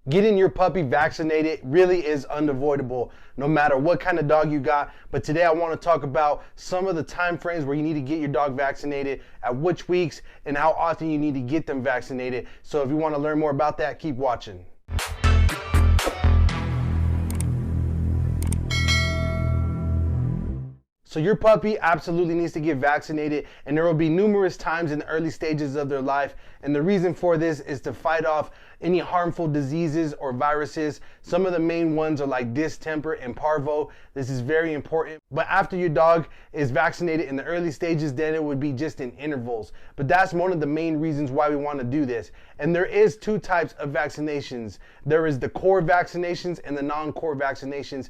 Getting your puppy vaccinated really is unavoidable, no matter what kind of dog you got. But today I want to talk about some of the time frames where you need to get your dog vaccinated, at which weeks, and how often you need to get them vaccinated. So if you want to learn more about that, keep watching. So your puppy absolutely needs to get vaccinated, and there will be numerous times in the early stages of their life. And the reason for this is to fight off any harmful diseases or viruses. Some of the main ones are like distemper and parvo. This is very important. But after your dog is vaccinated in the early stages, then it would be just in intervals. But that's one of the main reasons why we want to do this. And there is two types of vaccinations. There is the core vaccinations and the non-core vaccinations.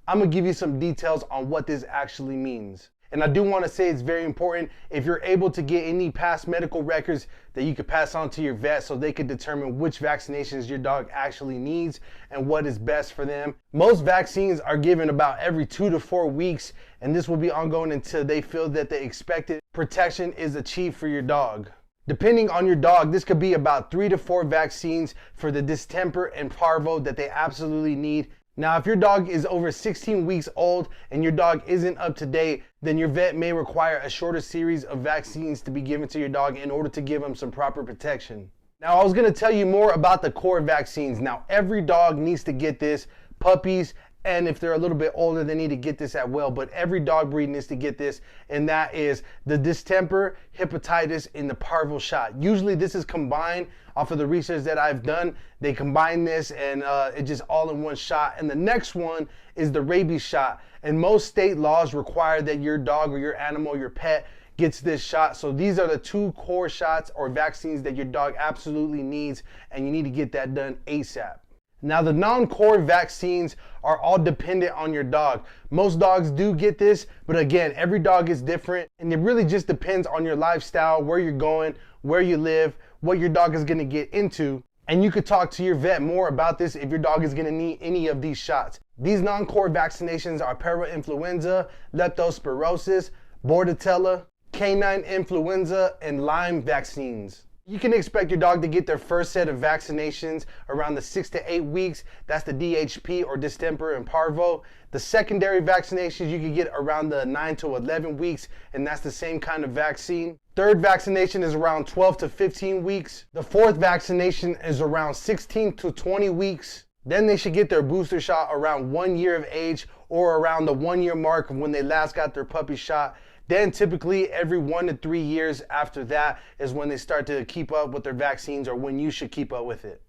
I'm gonna give you some details on what this actually means. And I do want to say it's very important, if you're able to get any past medical records, that you could pass on to your vet so they could determine which vaccinations your dog actually needs and what is best for them. Most vaccines are given about every 2 to 4 weeks, and this will be ongoing until they feel that the expected protection is achieved for your dog. Depending on your dog, this could be about 3 to 4 vaccines for the distemper and parvo that they absolutely need. Now, if your dog is over 16 weeks old and your dog isn't up to date, then your vet may require a shorter series of vaccines to be given to your dog in order to give him some proper protection. Now, I was going to tell you more about the core vaccines. Now, every dog needs to get this, puppies, and if they're a little bit older, they need to get this as well. But every dog breed needs to get this, and that is the distemper, hepatitis, and the parvo shot. Usually this is combined off of the research that I've done. They combine this and it's just all in one shot. And the next one is the rabies shot. And most state laws require that your dog or your animal, your pet, gets this shot. So these are the two core shots or vaccines that your dog absolutely needs, and you need to get that done ASAP. Now, the non-core vaccines are all dependent on your dog. Most dogs do get this, but again, every dog is different, and it really just depends on your lifestyle, where you're going, where you live, what your dog is gonna get into. And you could talk to your vet more about this if your dog is gonna need any of these shots. These non-core vaccinations are parainfluenza, leptospirosis, bordetella, canine influenza, and Lyme vaccines. You can expect your dog to get their first set of vaccinations around the 6 to 8 weeks. That's the DHP or distemper and parvo. The secondary vaccinations you can get around the 9 to 11 weeks, and that's the same kind of vaccine. Third vaccination is around 12 to 15 weeks. The fourth vaccination is around 16 to 20 weeks. Then they should get their booster shot around 1 year of age or around the 1 year mark of when they last got their puppy shot. Then typically every 1 to 3 years after that is when they start to keep up with their vaccines, or when you should keep up with it.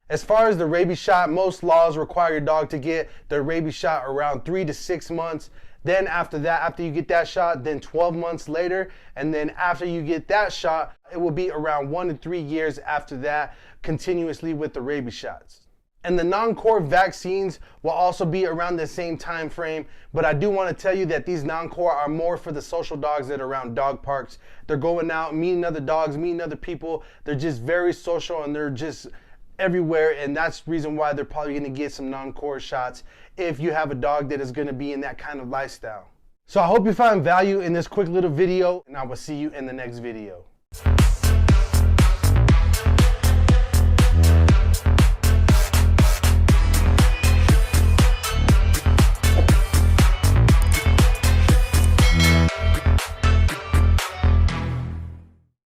As far as the rabies shot, most laws require your dog to get their rabies shot around 3 to 6 months. Then after that, after you get that shot, then 12 months later. And then after you get that shot, it will be around 1 to 3 years after that, continuously with the rabies shots. And the non-core vaccines will also be around the same time frame, but I do want to tell you that these non-core are more for the social dogs that are around dog parks. They're going out, meeting other dogs, meeting other people. They're just very social, and they're just everywhere, and that's the reason why they're probably going to get some non-core shots if you have a dog that is going to be in that kind of lifestyle. So I hope you found value in this quick little video, and I will see you in the next video.